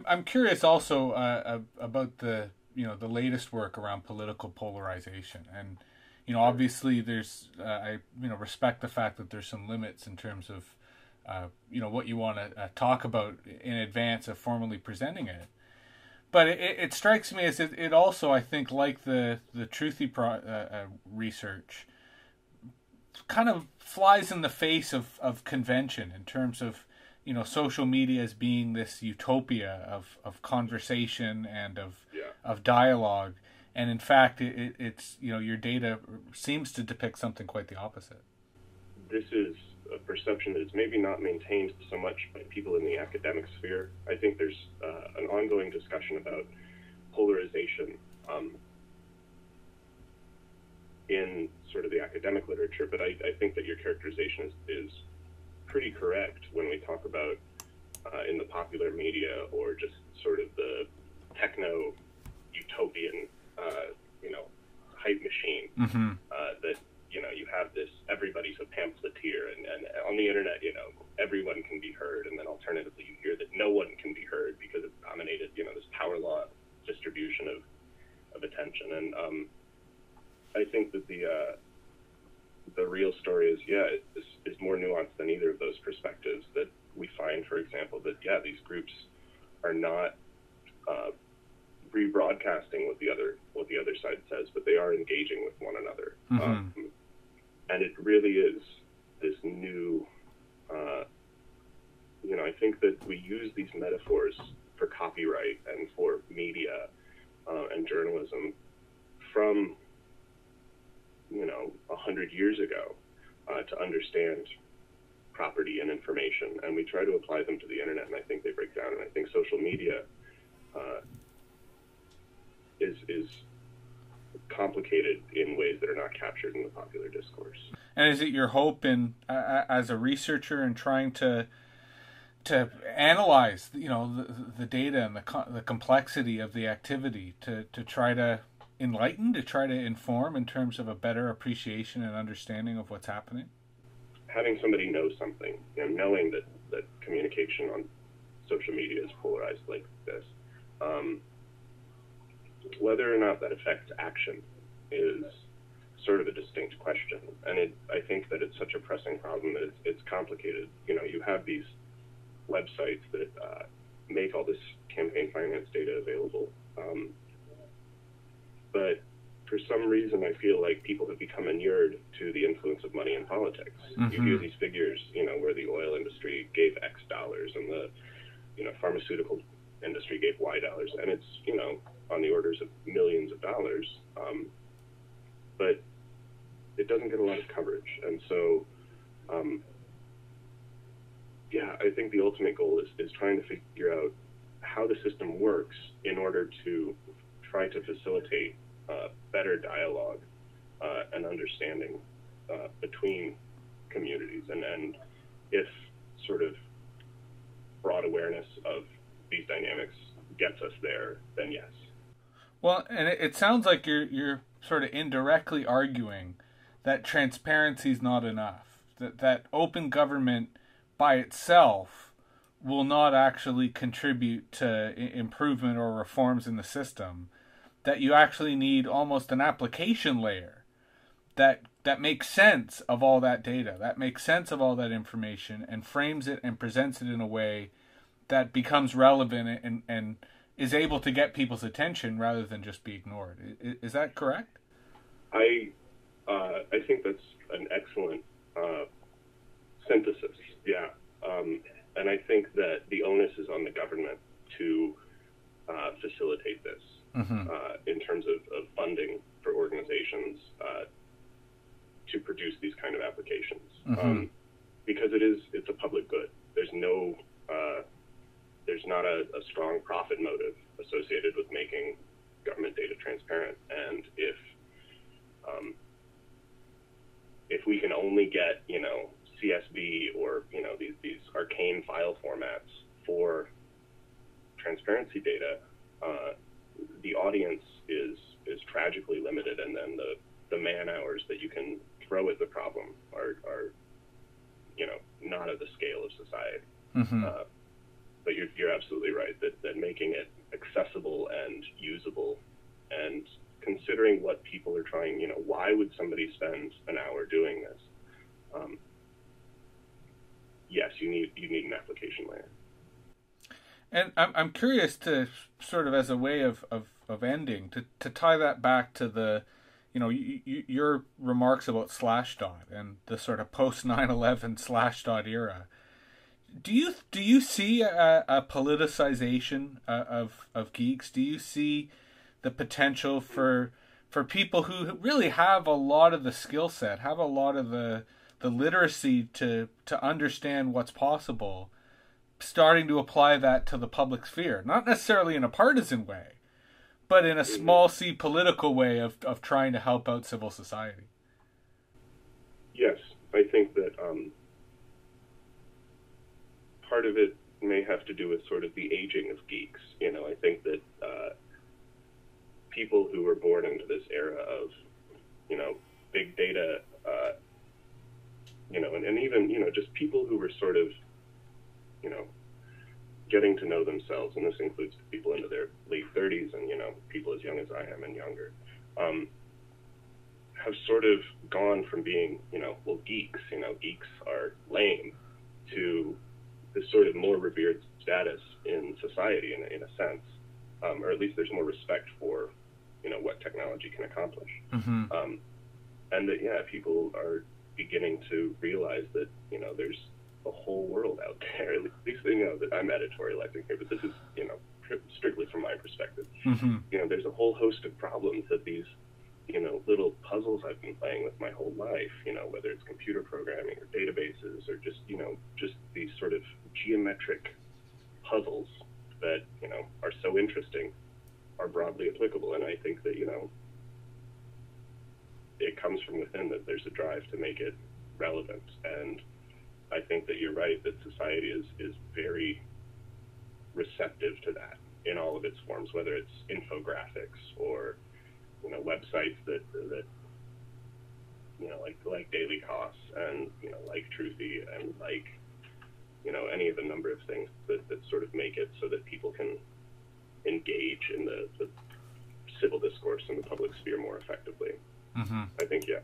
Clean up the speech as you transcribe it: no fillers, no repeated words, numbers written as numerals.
I'm curious also about the the latest work around political polarization, and obviously there's I respect the fact that there's some limits in terms of what you want to talk about in advance of formally presenting it. But it strikes me as it also, I think, like the research, kind of flies in the face of convention in terms of social media as being this utopia of conversation and of dialogue, and in fact it's your data seems to depict something quite the opposite. This is a perception that is maybe not maintained so much by people in the academic sphere. I think there's an ongoing discussion about polarization in sort of the academic literature, but I think that your characterization is pretty correct when we talk about in the popular media or just sort of the techno utopian hype machine. That you have this, everybody's a pamphleteer, and on the internet everyone can be heard, and then alternatively you hear that no one can be heard because it's dominated this power law distribution of attention. And I think that the real story is more nuanced than either of those perspectives. That we find, for example, that these groups are not rebroadcasting what the other side says, but they are engaging with one another. And it really is this new. I think that we use these metaphors for copyright and for media and journalism from 100 years ago to understand property and information, and we try to apply them to the internet, and I think they break down. And I think social media is complicated in ways that are not captured in the popular discourse. And is it your hope, as a researcher, in trying to analyze the data and the complexity of the activity, to try to enlighten, to try to inform in terms of a better appreciation and understanding of what's happening? Having somebody know something, knowing that communication on social media is polarized like this, whether or not that affects action is sort of a distinct question. And I think that it's such a pressing problem that it's complicated. You have these websites that make all this campaign finance data available. But for some reason, I feel like people have become inured to the influence of money in politics. You hear these figures, where the oil industry gave X dollars and the, pharmaceutical industry gave Y dollars, and it's, on the orders of millions of dollars. But it doesn't get a lot of coverage. And so, I think the ultimate goal is trying to figure out how the system works in order to try to facilitate better dialogue and understanding between communities. And if sort of broad awareness of these dynamics gets us there, then yes. Well, and it sounds like you're sort of indirectly arguing that transparency is not enough, that open government by itself will not actually contribute to improvement or reforms in the system, that you actually need almost an application layer that makes sense of all that data, that makes sense of all that information, and frames it and presents it in a way that becomes relevant and is able to get people's attention rather than just be ignored. Is that correct? I think that's an excellent synthesis. Yeah. And I think that the onus is on the government to facilitate this in terms of funding for organizations to produce these kind of applications, because it's a public good. There's not a strong profit motive associated with making government data transparent. And if we can only get CSV or these arcane file formats for transparency data, the audience is tragically limited, and then the man hours that you can throw at the problem are not at the scale of society. But you're absolutely right that making making it accessible and usable, and considering what people are trying, why would somebody spend an hour doing this? Yes, you need an application layer. And I'm curious to sort of, as a way of ending, to tie that back to the, your remarks about Slashdot and the sort of post 9/11 Slashdot era. Do you see a politicization of geeks? Do you see the potential for people who really have a lot of the skill set, have a lot of the literacy to understand what's possible, starting to apply that to the public sphere? Not necessarily in a partisan way, but in a small c political way of trying to help out civil society. Yes, I think that part of it may have to do with sort of the aging of geeks. I think that people who were born into this era of, big data, and even, just people who were sort of, getting to know themselves, and this includes people into their late 30s and, people as young as I am and younger, have sort of gone from being, geeks, geeks are lame, to this sort of more revered status in society in a sense, or at least there's more respect for, what technology can accomplish. Mm-hmm. And that, people are beginning to realize that, there's a whole world out there. At least they know that I'm editorializing here, but this is, strictly from my perspective. Mm-hmm. There's a whole host of problems that these, little puzzles I've been playing with my whole life, whether it's computer programming or databases or just, just these sort of geometric puzzles that, are so interesting, are broadly applicable. And I think that, it comes from within, that there's a drive to make it relevant. And I think that you're right, that society is very receptive to that in all of its forms, whether it's infographics or, websites that like Daily Costs and, like Truthy and like, any of the number of things that sort of make it so that people can engage in the civil discourse in the public sphere more effectively. Mm-hmm. I think, yeah.